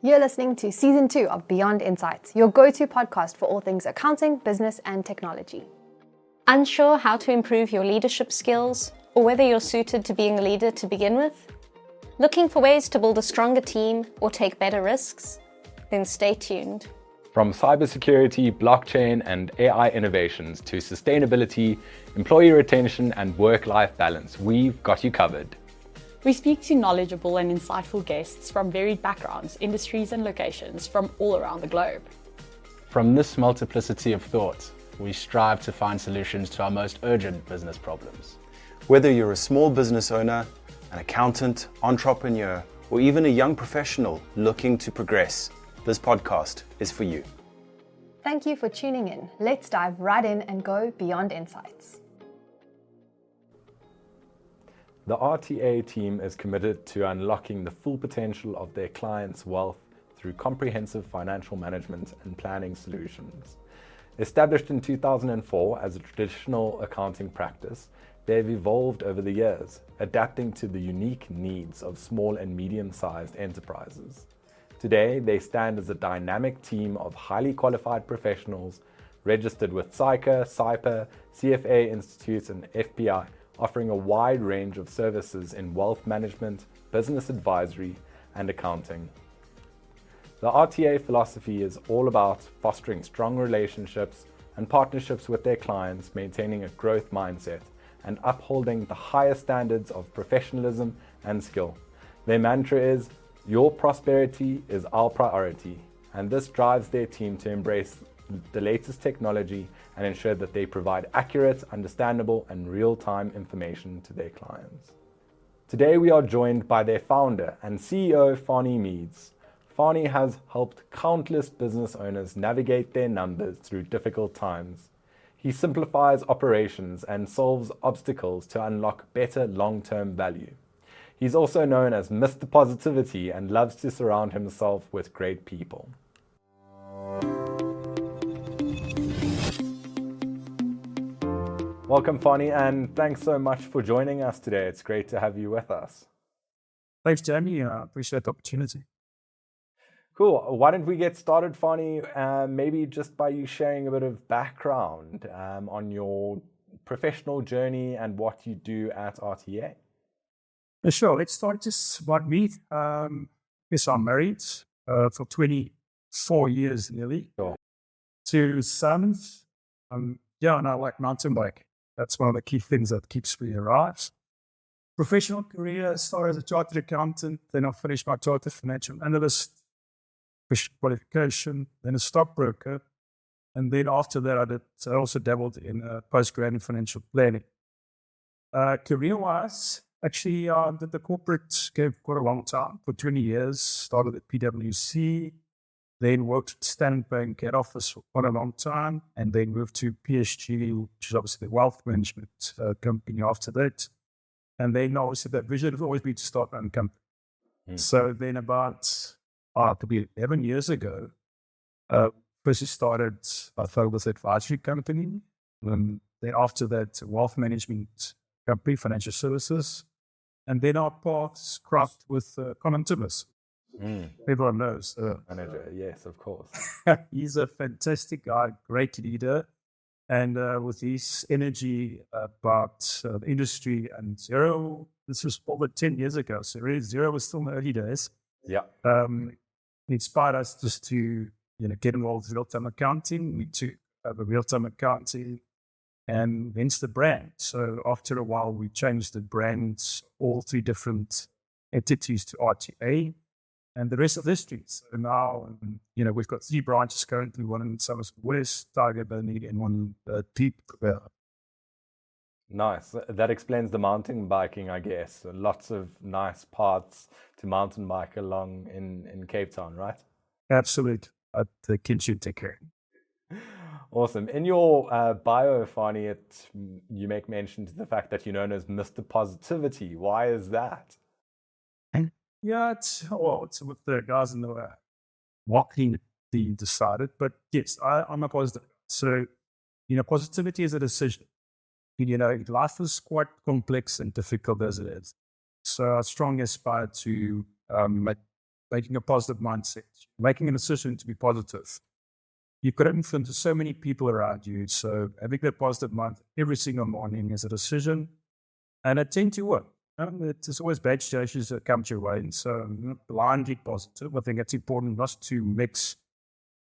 You're listening to Season 2 of Beyond Insights, your go-to podcast for all things accounting, business, and technology. Unsure how to improve your leadership skills, or whether you're suited to being a leader to begin with? Looking for ways to build a stronger team or take better risks? Then stay tuned. From cybersecurity, blockchain, and AI innovations to sustainability, employee retention, and work-life balance, we've got you covered. We speak to knowledgeable and insightful guests from varied backgrounds, industries, and locations from all around the globe. From this multiplicity of thought, we strive to find solutions to our most urgent business problems. Whether you're a small business owner, an accountant, entrepreneur, or even a young professional looking to progress, this podcast is for you. Thank you for tuning in. Let's dive right in and go beyond insights. The RTA team is committed to unlocking the full potential of their clients' wealth through comprehensive financial management and planning solutions. Established in 2004 as a traditional accounting practice, they've evolved over the years, adapting to the unique needs of small and medium-sized enterprises. Today, they stand as a dynamic team of highly qualified professionals registered with SICA, CIPA, CFA Institute, and FPI, offering a wide range of services in wealth management, business advisory, and accounting. The RTA philosophy is all about fostering strong relationships and partnerships with their clients, maintaining a growth mindset, and upholding the highest standards of professionalism and skill. Their mantra is, "Your prosperity is our priority," and this drives their team to embrace the latest technology and ensure that they provide accurate, understandable, and real-time information to their clients. Today we are joined by their founder and CEO, Fanie Meades. Fanie has helped countless business owners navigate their numbers through difficult times. He simplifies operations and solves obstacles to unlock better long-term value. He's also known as Mr. Positivity and loves to surround himself with great people. Welcome, Fanie, and thanks so much for joining us today. It's great to have you with us. Thanks, Jamie. I appreciate the opportunity. Cool. Why don't we get started, Fanie, maybe just by you sharing a bit of background on your professional journey and what you do at RTA. Sure. Let's start just about me. Yes, I'm married for 24 years nearly. Sure. 2 sons. And I like mountain bike. That's one of the key things that keeps me alive. Professional career, started as a chartered accountant, then I finished my chartered financial analyst, qualification, then a stockbroker, and then after that I also dabbled in postgrad in financial planning. Career-wise, actually I did the corporate game for quite a long time, for 20 years, started at PwC, then worked at Standard Bank head office for quite a long time, and then moved to PSG, which is obviously the wealth management company after that. And then obviously that vision has always been to start my own company. So then about 11 years ago, first started a focus advisory company. Then after that, a wealth management company, financial services. And then our paths crossed with Colin Timmers. Everyone knows. Manager, yes, of course. He's a fantastic guy, great leader. And with his energy about the industry and Zero, this was over 10 years ago. So really Zero was still in the early days. Yeah. Inspired us just to get involved with real-time accounting. We took over real-time accounting and hence the brand. So after a while, we changed the brands, all 3 different entities to RTA. And the rest of the history. So now, we've got 3 branches currently, one in Somerset West, Tiger Bunny, and one deep. Nice. That explains the mountain biking, I guess. Lots of nice paths to mountain bike along in Cape Town, right? Absolutely. The kids should take care. Awesome. In your bio, Fanie, you make mention to the fact that you're known as Mr. Positivity. Why is that? Yeah, it's with the guys in the walking team decided. But yes, I'm a positive. So, positivity is a decision. Life is quite complex and difficult as it is. So I strongly aspire to making a positive mindset, making a decision to be positive. You've got to influence so many people around you. So having that positive mind every single morning is a decision, and it tends to work. There's always bad situations that come your way, and so not blindly positive. I think it's important not to mix,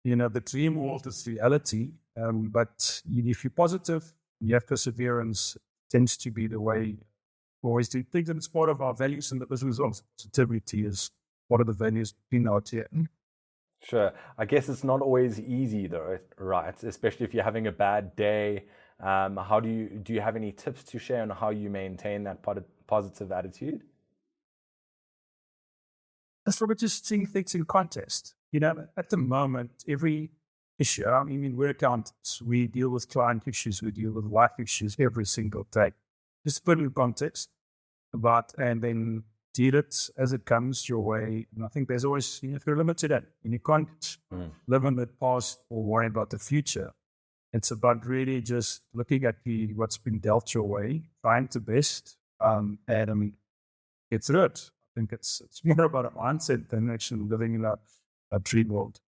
the dream world with reality. But if you're positive, you have perseverance. It tends to be the way we always do things, and it's part of our values in the business. Also, positivity is one of the values in our team. Sure. I guess it's not always easy though, right? Especially if you're having a bad day. How do you have any tips to share on how you maintain that positive attitude? That's probably just seeing things in context. At the moment, every issue, we're accountants. We deal with client issues. We deal with life issues every single day. Just put it in context and then deal it as it comes your way. And I think there's always, if you're limited at, and you can't live in the past or worry about the future. It's about really just looking at what's been dealt your way, find the best, and get through it. I think it's more about a mindset than actually living in a dream world.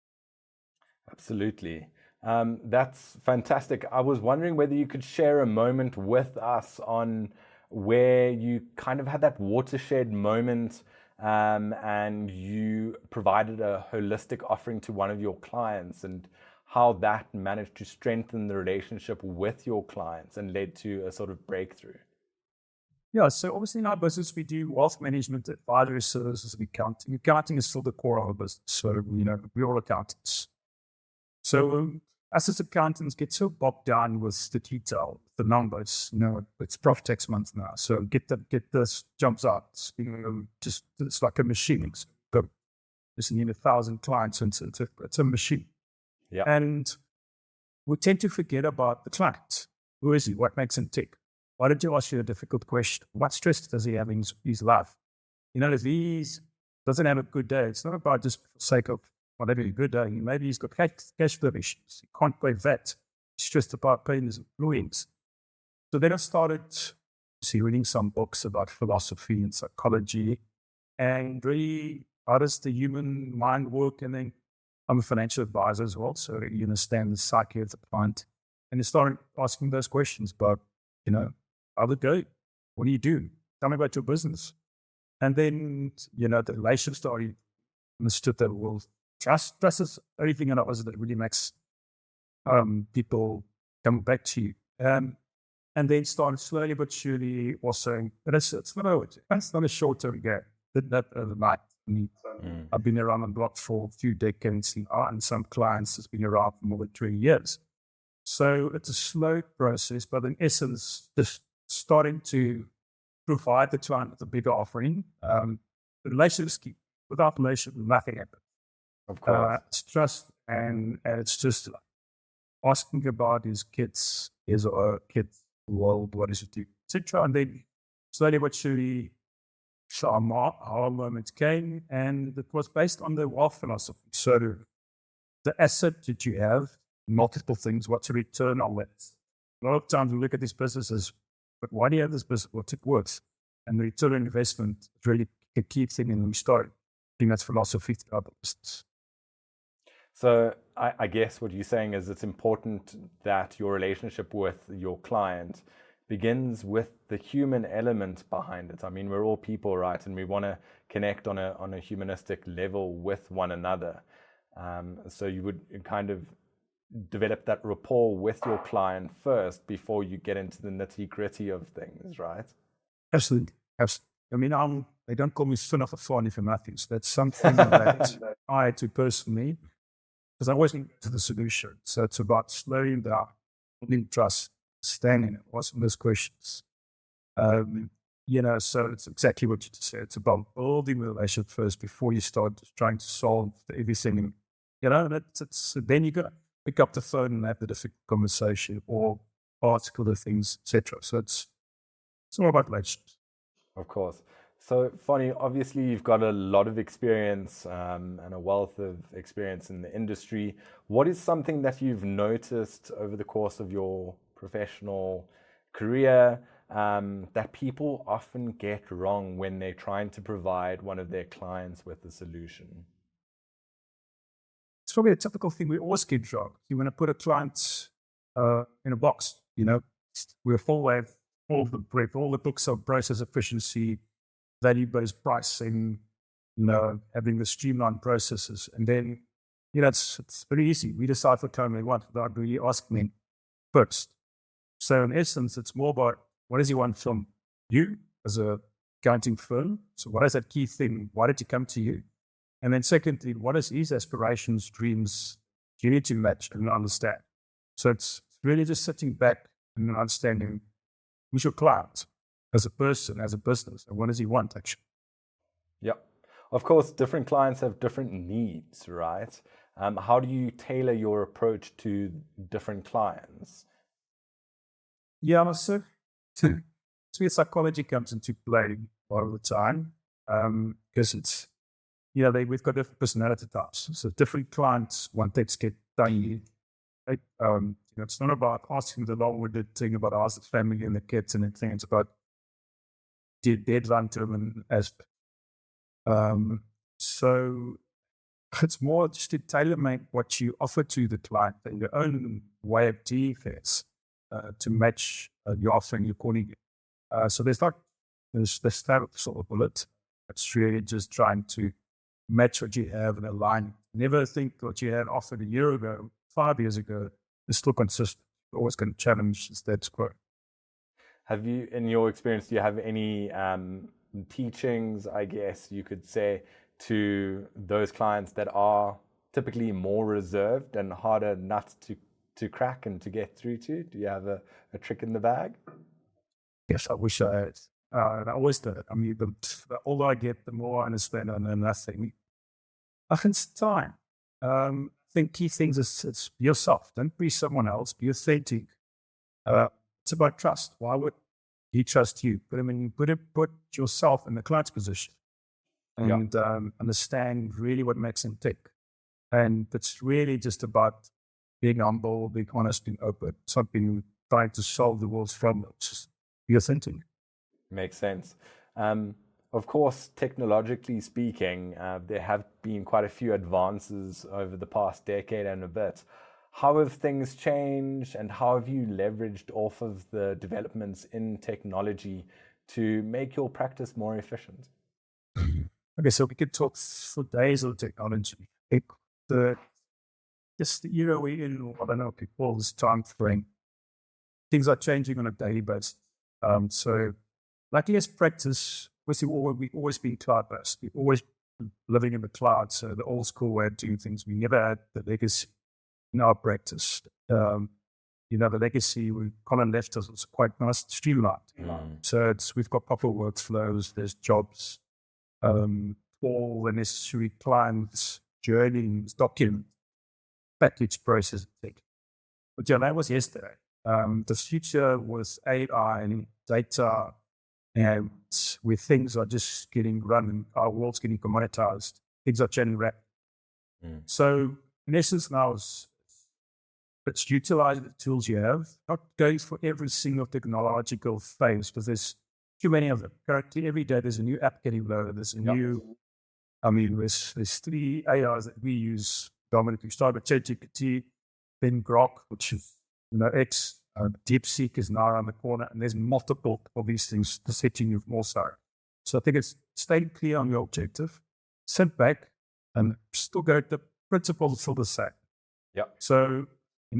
Absolutely. That's fantastic. I was wondering whether you could share a moment with us on where you kind of had that watershed moment and you provided a holistic offering to one of your clients and how that managed to strengthen the relationship with your clients and led to a sort of breakthrough. Yeah, so obviously in our business, we do wealth management, advisory services, and accounting. Accounting is still the core of our business. So, we're all accountants. So us as accountants get so bogged down with the detail, the numbers, it's profit tax month now. So get this jumps out. It's like a machine. There's 1,000 clients, and it's a machine. Yeah. And we tend to forget about the client. Who is he? What makes him tick? Why did you ask you a difficult question? What stress does he have in his life? If he doesn't have a good day, it's not about just for the sake of not having a good day. Maybe he's got cash flow issues. He can't pay VAT. He's stressed about paying his employees. So then I started reading some books about philosophy and psychology and really how does the human mind work. And then I'm a financial advisor as well, so you understand the psyche of the client. And I started asking those questions about, how did it go? What do you do? Tell me about your business. And then, the relationship story, understood that, well, trust is everything in us that really makes people come back to you. And then started slowly but surely also, but it's not a short-term game. Did that overnight. I've been around the block for a few decades and some clients has been around for more than 20 years. So it's a slow process, but in essence, just starting to provide the client with a bigger offering. The relationship is key. Without relationship, nothing happens. Of course. It's trust, and it's just like asking about his kids' world, what does it do, etc. And then slowly but surely, our moment came, and it was based on the wealth philosophy. So the asset that you have, multiple things, what's the return on that? A lot of times we look at these businesses, but why do you have this business? What's it worth? And the return on investment is really a key thing, and we started doing that philosophy throughout the business. So I guess what you're saying is it's important that your relationship with your client begins with the human element behind it. I mean, we're all people, right? And we want to connect on a humanistic level with one another. So you would kind of develop that rapport with your client first before you get into the nitty-gritty of things, right? Absolutely. I mean, they don't call me son of a Fanie for nothing. So that's something that I had to personally, because I wasn't to the solution. So it's about slowing down, building trust, standing, asking those questions. So it's exactly what you just said. It's about building the relationship first before you start trying to solve everything. Then you got to pick up the phone and have the difficult conversation or article the things, etc. So it's all about relationships. Of course. So, Fanie, obviously you've got a lot of experience and a wealth of experience in the industry. What is something that you've noticed over the course of your professional career that people often get wrong when they're trying to provide one of their clients with a solution? It's probably a typical thing we always get wrong. You want to put a client in a box, we're full of all the brief, all the books of process efficiency, value-based pricing, having the streamlined processes. And then, it's very easy. We decide what client we want without really asking them first. So in essence, it's more about what does he want from you as a accounting firm? So what is that key thing? Why did he come to you? And then secondly, what is his aspirations, dreams you need to match and understand? So it's really just sitting back and understanding who's your client as a person, as a business, and what does he want actually? Yeah. Of course, different clients have different needs, right? How do you tailor your approach to different clients? Yeah, so psychology comes into play a lot of the time because it's, we've got different personality types. So different clients want things to get done. Right? It's not about asking the long-winded thing about ask the family and the kids and everything. It's about the deadline driven aspect. So it's more just to tailor-make what you offer to the client in your own way of doing things to match your offering, your calling. So there's this type of sort of bullet. It's really just trying to match what you have and align. Never think what you had offered a year ago, 5 years ago, is still consistent. You're always going to challenge the status quo. Have you, in your experience, do you have any teachings, I guess you could say, to those clients that are typically more reserved and harder nuts to crack and to get through to? Do you have a trick in the bag? Yes, I wish I had. And I always did. I mean, the older I get, the more I understand I know nothing. I think it's time. I think key things is it's be yourself. Don't be someone else. Be authentic. It's about trust. Why would he trust you? Put yourself in the client's position and understand really what makes him tick. And it's really just about being humble, being honest, being open. It's not being trying to solve the world's problems. Just be authentic. Makes sense. Of course, technologically speaking, there have been quite a few advances over the past decade and a bit. How have things changed and how have you leveraged off of the developments in technology to make your practice more efficient? Okay, so we could talk for days on technology. Just the era we're in, I don't know what we call this time frame, things are changing on a daily basis. So, like yes, practice, we've always been cloud-based. We've always been living in the cloud. So the old school way of doing things, we never had the legacy in our practice. The legacy Colin left us was quite nice, streamlined. So we've got proper workflows, there's jobs, all the necessary clients, journeys, document, package process, but that was yesterday. The future was AI and data, and where things are just getting run, our world's getting commoditized, things are changing rapidly. So in essence now it's utilizing the tools you have, not going for every single technological phase because there's too many of them. Currently, every day there's a new app getting loaded. There's a new, there's 3 AIs that we use dominantly. We start with ChatGPT, then Grok, which is X, DeepSeek is now around the corner, and there's multiple of these things setting you more so. So I think it's staying clear on your objective, sit back, and still go. The principles are still the same. So,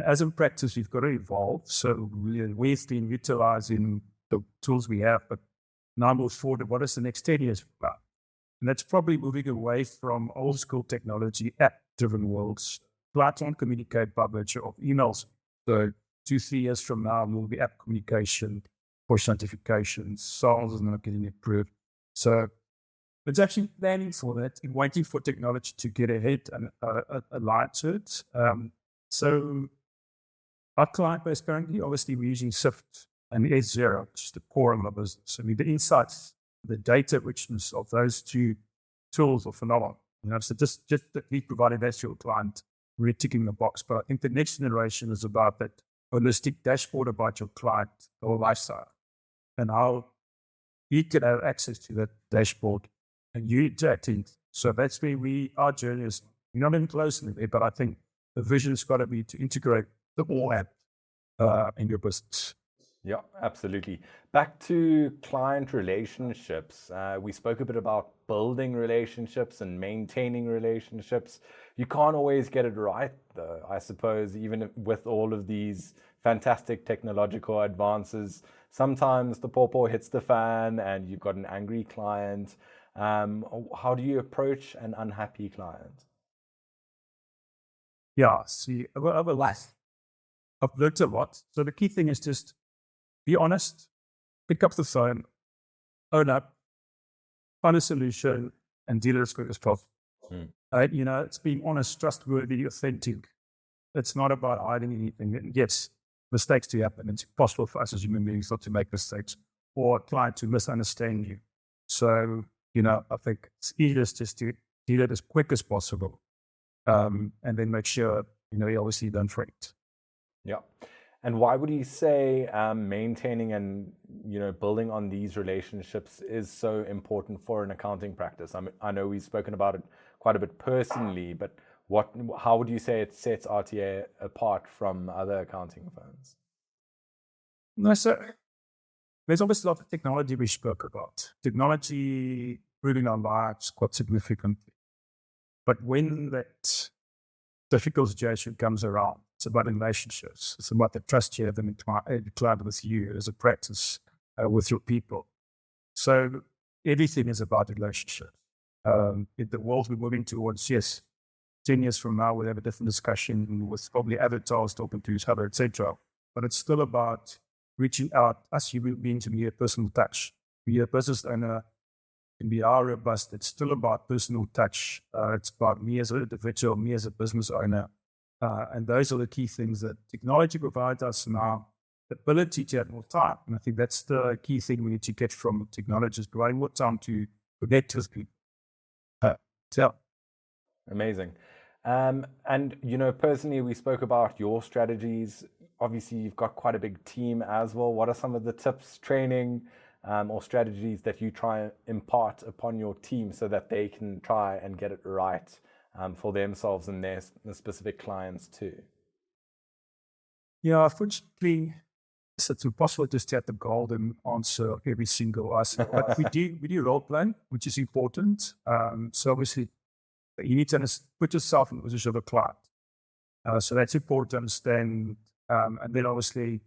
as in practice, you've got to evolve. So we've been utilizing the tools we have, but now move forward. What is the next 10 years about? And that's probably moving away from old school technology, app-driven worlds. Clients won't communicate by virtue of emails. So 2-3 years from now, will be app communication, push notifications, sales is not getting improved. So it's actually planning for that and waiting for technology to get ahead and align to it. So our client base currently, obviously, we're using SIFT and S0, which is the core of our business. I mean, the insights, the data richness of those 2 tools are phenomenal. So just that we provided that to your client, we're ticking the box. But I think the next generation is about that holistic dashboard about your client or lifestyle. and how he can have access to that dashboard and you interacting. So that's where our journey is. We're not in closely there, but I think the vision's got to be to integrate the all app in your business. Yeah, absolutely. Back to client relationships. We spoke a bit about building relationships and maintaining relationships. You can't always get it right, though, I suppose, even with all of these fantastic technological advances. Sometimes the pawpaw hits the fan and you've got an angry client. How do you approach an unhappy client? Yeah, see, over life, I've learned a lot. So the key thing is just be honest, pick up the phone, own up, find a solution, and deal it as quick as possible. It's being honest, trustworthy, authentic. It's not about hiding anything. And yes, mistakes do happen. It's impossible for us as human beings not to make mistakes or a client to misunderstand you. So, I think it's easiest just to deal it as quick as possible. And then make sure, you obviously don't fret. Yeah. And why would you say maintaining and building on these relationships is so important for an accounting practice? I know we've spoken about it quite a bit personally, but how would you say it sets RTA apart from other accounting firms? No, so there's obviously a lot of technology we spoke about. Technology improving our lives quite significantly. But when that difficult situation comes around, it's about relationships. It's about the trust you have in the client with you as a practice, with your people. So everything is about relationships. In the world we're moving towards, yes, 10 years from now, we'll have a different discussion with probably avatars talking to each other, etc. But it's still about reaching out, us human beings, to be a personal touch. Be a business owner, can be how robust. It's still about personal touch. It's about me as an individual, me as a business owner. And those are the key things that technology provides us now, the ability to have more time. And I think that's the key thing we need to get from technology, is providing more time to connect with people. Amazing. And, personally, we spoke about your strategies. Obviously, you've got quite a big team as well. What are some of the tips, training, or strategies that you try and impart upon your team so that they can try and get it right for themselves and their specific clients too? Yeah, unfortunately, it's impossible to have the golden answer every single answer. But we do role playing, which is important. So obviously, you need to put yourself in the position of a client. So that's important to understand. And then obviously,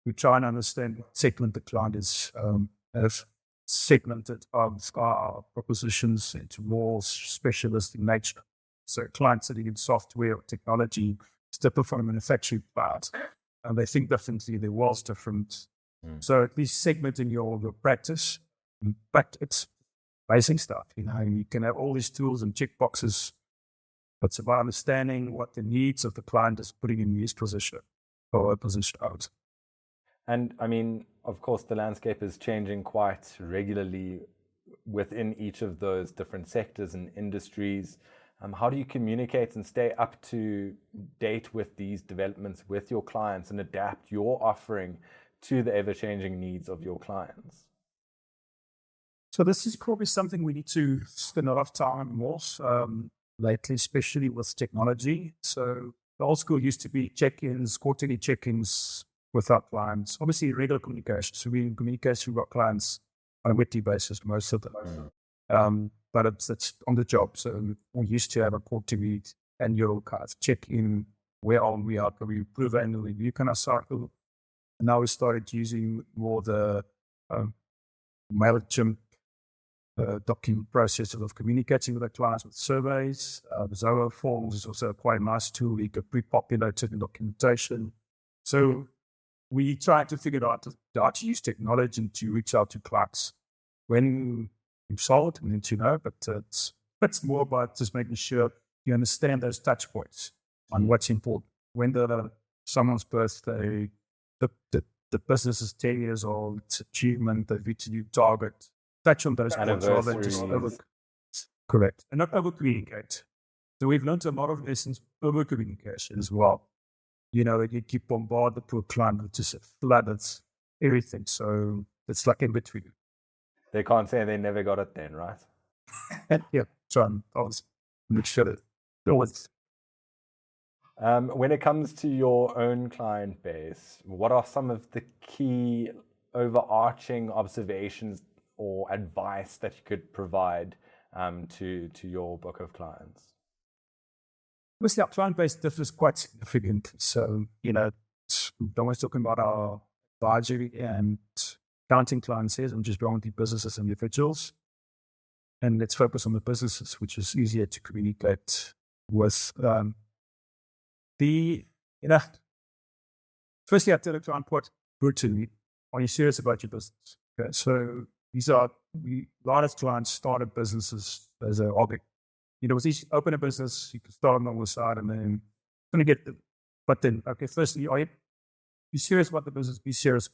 we try and understand what segment the client is, have segmented our propositions into more specialist in nature. So clients sitting in software or technology is different from a manufacturing part. And they think differently, their world's different. So at least segmenting your practice, but it's basic stuff. You can have all these tools and check boxes, but it's about understanding what the needs of the client is putting in his position or a position out. And I mean, of course, the landscape is changing quite regularly within each of those different sectors and industries. How do you communicate and stay up to date with these developments with your clients and adapt your offering to the ever-changing needs of your clients? So this is probably something we need to spend a lot of time more lately, especially with technology. So the old school used to be check-ins, quarterly check-ins with our clients. Obviously, regular communication. So we communicate with our clients on a weekly basis, most of them. But it's on the job. So we used to have a quarterly annual kind of check-in. Where are we at? We improve annual review kind of cycle. And now we started using more the MailChimp document process of communicating with our clients with surveys. The Zoho forms is also quite a nice tool. We could pre-populate it in documentation. So we try to figure out how to use technology to reach out to clients when we've solved and to know, but it's more about just making sure you understand those touch points on what's important. When someone's birthday, the business is 10 years old, it's achievement, they've reached a new target. Touch on those points rather than just correct. And not over-communicate. So we've learned a lot of lessons over-communication as well. You keep bombarding the poor client with just a flood of everything. So it's like in between. They can't say they never got it then, right? And yeah, so I'm always make sure that always. When it comes to your own client base, what are some of the key overarching observations or advice that you could provide to your book of clients? Obviously, our client base differs quite significantly. So, I'm always talking about our advisory and accounting clients here, and just predominantly businesses and individuals. And let's focus on the businesses, which is easier to communicate with. Firstly, I tell the client quite brutally, are you serious about your business? Okay, so a lot of clients started businesses as a hobby. It's easy to open a business, you can start on the side and then going to get them. But then, okay, firstly, are you serious about the business? Be serious.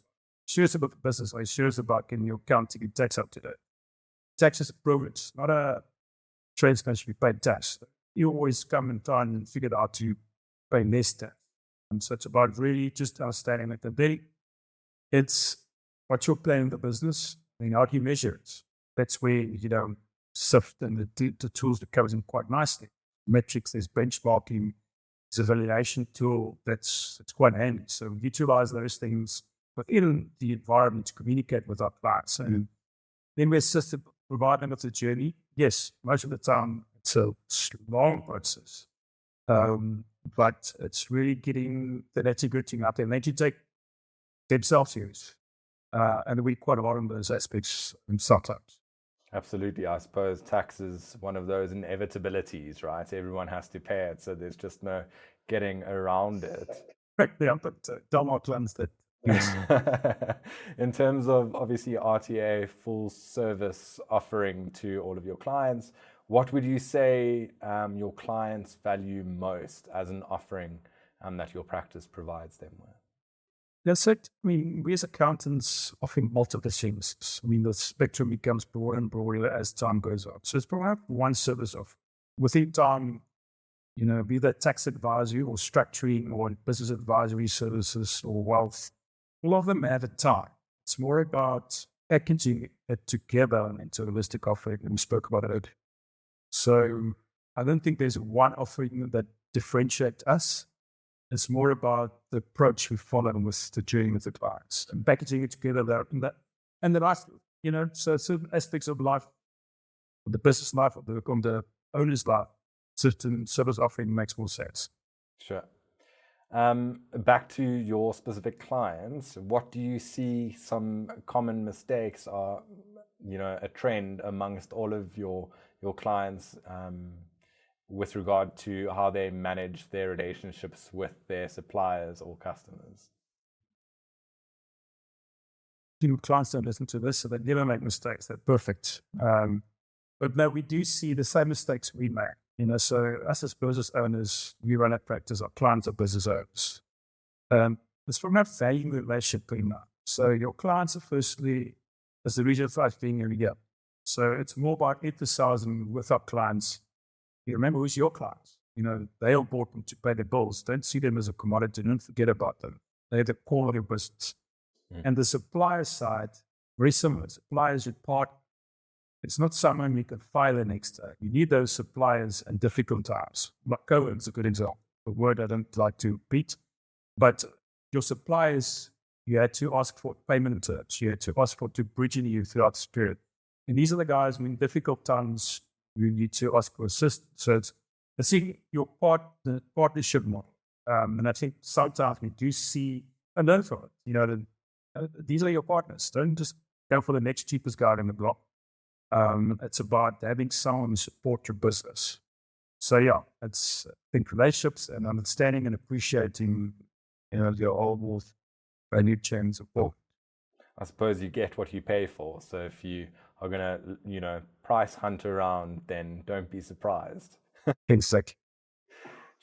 Serious about the business. Are you serious about getting your accounting and tax up to date? Tax is a privilege, not a trade should be paid tax. You always come and try and figure out to pay less tax. And so it's about really just understanding that it's what you're planning the business and how do you measure it. That's where, SIFT and the tools that covers in quite nicely. Metrics, there's benchmarking, there's a valuation tool it's quite handy. So utilize those things within the environment to communicate with our clients. And then we assist them, provide them with the journey. Yes, most of the time it's a long process. But it's really getting the nitty-gritty out there. And they need to take themselves serious. And we quite a lot on those aspects sometimes. Absolutely. I suppose tax is one of those inevitabilities, right? Everyone has to pay it, so there's just no getting around it. Yeah, but tell our clients that. Yes. In terms of obviously RTA full service offering to all of your clients, what would you say your clients value most as an offering that your practice provides them with? That's it. We as accountants offering multiple things. The spectrum becomes broader and broader as time goes on. So it's probably one service of within time, be that tax advisory or structuring or business advisory services or wealth. All of them have a time. It's more about packaging it together into a holistic offering, and we spoke about it. So I don't think there's one offering that differentiates us. It's more about the approach we follow with the journey with the clients and packaging it together there. And the life, so certain aspects of life, the business life, or the owner's life, certain service offering makes more sense. Sure. Back to your specific clients, what do you see some common mistakes are, a trend amongst all of your clients with regard to how they manage their relationships with their suppliers or customers? Clients don't listen to this, so they never make mistakes. They're perfect. But no, we do see the same mistakes we make. So us as business owners, we run a practice. Our clients are business owners. It's from that valuing the relationship enough. So your clients are firstly, as the region for us being every year. So it's more about emphasizing with our clients. You remember who's your clients. They are important to pay their bills. Don't see them as a commodity. Don't forget about them. They're the core of your business. And the supplier side, very similar. Suppliers, your part. It's not someone you can fire the next day. You need those suppliers in difficult times. Like COVID is a good example. A word I don't like to repeat. But your suppliers, you had to ask for payment terms. You had to ask for to bridging you throughout the period. And these are the guys in difficult times you need to ask for assistance. So it's seeing your partnership model. And I think sometimes we do see and learn from it. These are your partners. Don't just go for the next cheapest guy in the block. It's about having someone to support your business. So yeah, it's I think relationships and understanding and appreciating, your overall value chain support. I suppose you get what you pay for. So if you are going to, price hunt around, then don't be surprised. Exactly.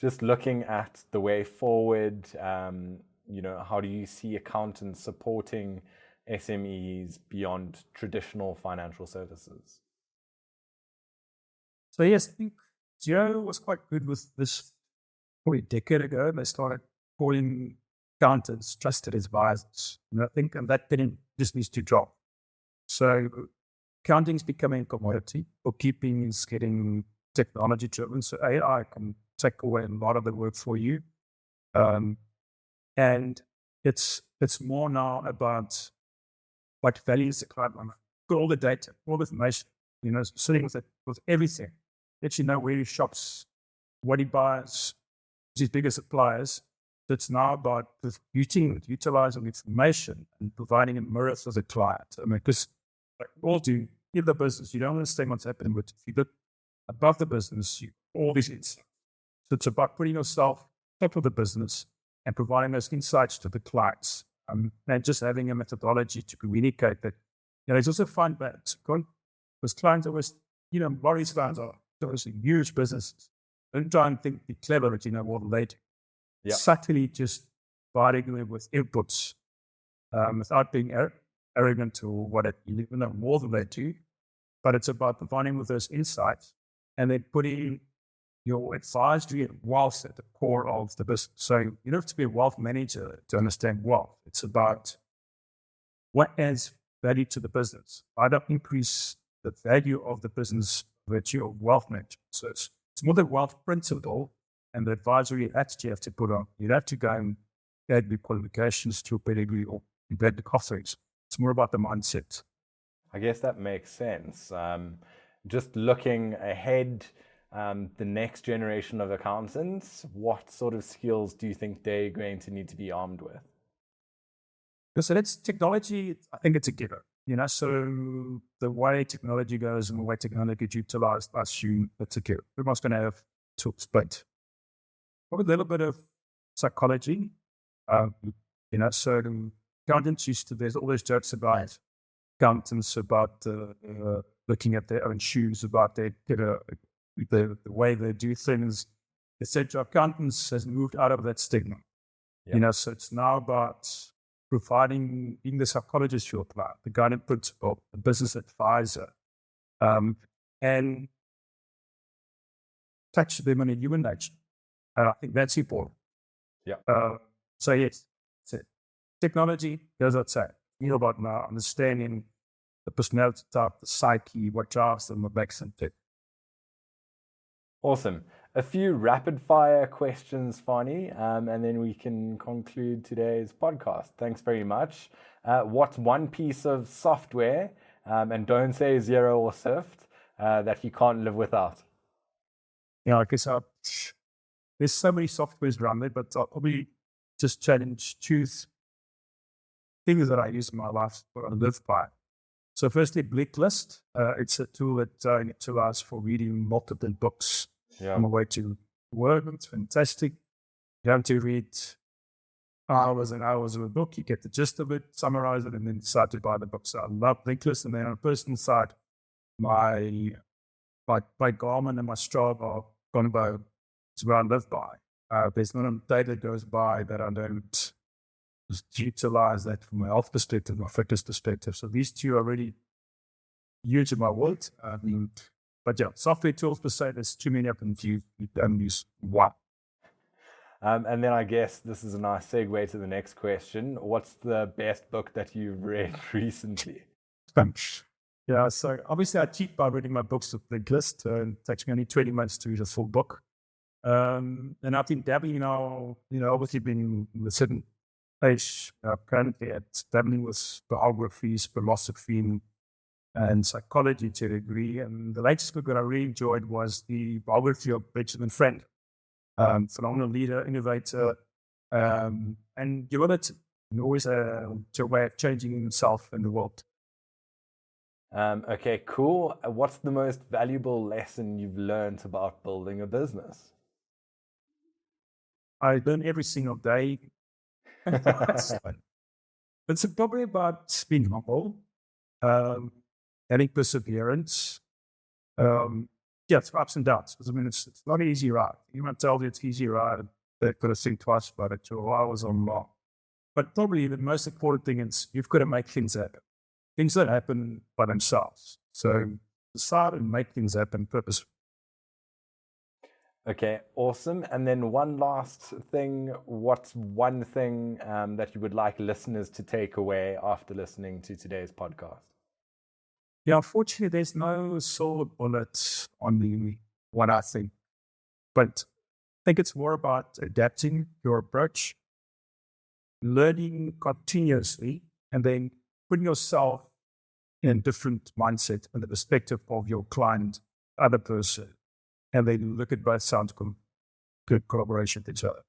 Just looking at the way forward, how do you see accountants supporting SMEs beyond traditional financial services? So yes, I think Geo was quite good with this probably a decade ago. They started calling accountants trusted advisors. And I think that just needs to drop. So accounting is becoming a commodity. Bookkeeping is getting technology driven. So AI can take away a lot of the work for you. And it's more now about what value is the client want. Got all the data, all the information, sitting with it, with everything. Let you know where he shops, what he buys, his bigger suppliers. So it's now about utilizing information and providing a mirror for the client. I mean, because like we all do in the business, you don't understand what's happening, but if you look above the business, all these insights. So it's about putting yourself top of the business and providing those insights to the clients, and just having a methodology to communicate that. It's also fun, but because clients always, Maurice clients are obviously huge businesses. Don't try and think they're clever, but what they do. Yeah. Subtly just providing them with inputs without being arrogant or whatever. You know more than they do, but it's about providing with those insights and then putting your advisory and wealth at the core of the business. So you don't have to be a wealth manager to understand wealth. It's about what adds value to the business. How to increase the value of the business virtue of wealth management. So it's more the wealth principle and the advisory hats you have to put on. You have to go and add the qualifications to a pedigree or embed the offerings. It's more about the mindset. I guess that makes sense. Just looking ahead, the next generation of accountants, what sort of skills do you think they're going to need to be armed with? So that's technology. I think it's a given. So the way technology goes and the way technology gets utilized, I assume it's a given. Everyone's going to have tools, but probably a little bit of psychology. So accountants there's all these jokes about accountants about looking at their own shoes, about their the way they do things, etc. Accountants has moved out of that stigma. Yeah. So it's now about being the psychologist for your client, the guiding principle, the business advisor, and touch them on a human nature. I think that's important. Yeah. So yes, technology, as I say, about now understanding the personality type, the psyche, what drives them, what makes them tick. Awesome. A few rapid fire questions, Fanie, and then we can conclude today's podcast. Thanks very much. What's one piece of software, and don't say Xero or Swift, that you can't live without? I guess there's so many softwares around there, but I'll probably just choose things that I use in my life that I live by. So firstly, Blacklist. It's a tool that utilize for reading multiple books on my way to work. It's fantastic. You don't have to read hours and hours of a book. You get the gist of it, summarize it, and then decide to buy the book. So I love Blacklist. And then on a personal side, my Garmin and my Strava combo is where I live by. There's not a day that goes by that I don't just utilize that from a health perspective, my fitness perspective. So these two are really huge in my world. But yeah, software tools per se, there's too many of them. You don't use one. And then I guess this is a nice segue to the next question. What's the best book that you've read recently? Yeah, so obviously I cheat by reading my books with Blacklist. It takes me only 20 minutes to read a full book. And I've been dabbling now, obviously been in a certain age currently at dabbling with biographies, philosophy, and psychology to a degree. And the latest book that I really enjoyed was the biography of Benjamin Franklin. Phenomenal leader, innovator, and you want it always a way of changing himself and the world. Okay, cool. What's the most valuable lesson you've learned about building a business? I learn every single day. It's probably about being humble, having perseverance. It's ups and downs. I mean, it's not an easy ride. You might tell me it's easy ride. They've got to think twice about it. 2 hours on long. But probably the most important thing is you've got to make things happen. Things that happen by themselves. So decide and make things happen purposefully. Okay, awesome. And then one last thing. What's one thing that you would like listeners to take away after listening to today's podcast? Yeah, unfortunately, there's no silver bullet on the what I think. But I think it's more about adapting your approach, learning continuously, and then putting yourself in a different mindset and the perspective of your client, other person, and then look at both sides of good collaboration with each other.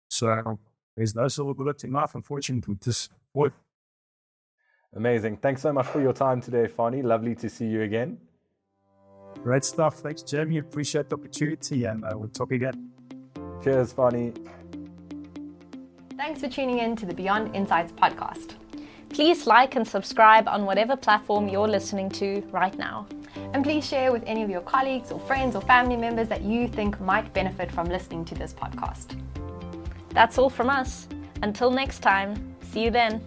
So there's no silver bullet in life, unfortunately. Just work. Amazing. Thanks so much for your time today, Fanie. Lovely to see you again. Great stuff. Thanks, Jamie. Appreciate the opportunity, and we'll talk again. Cheers, Fanie. Thanks for tuning in to the Beyond Insights podcast. Please like and subscribe on whatever platform you're listening to right now. And please share with any of your colleagues or friends or family members that you think might benefit from listening to this podcast. That's all from us. Until next time, see you then.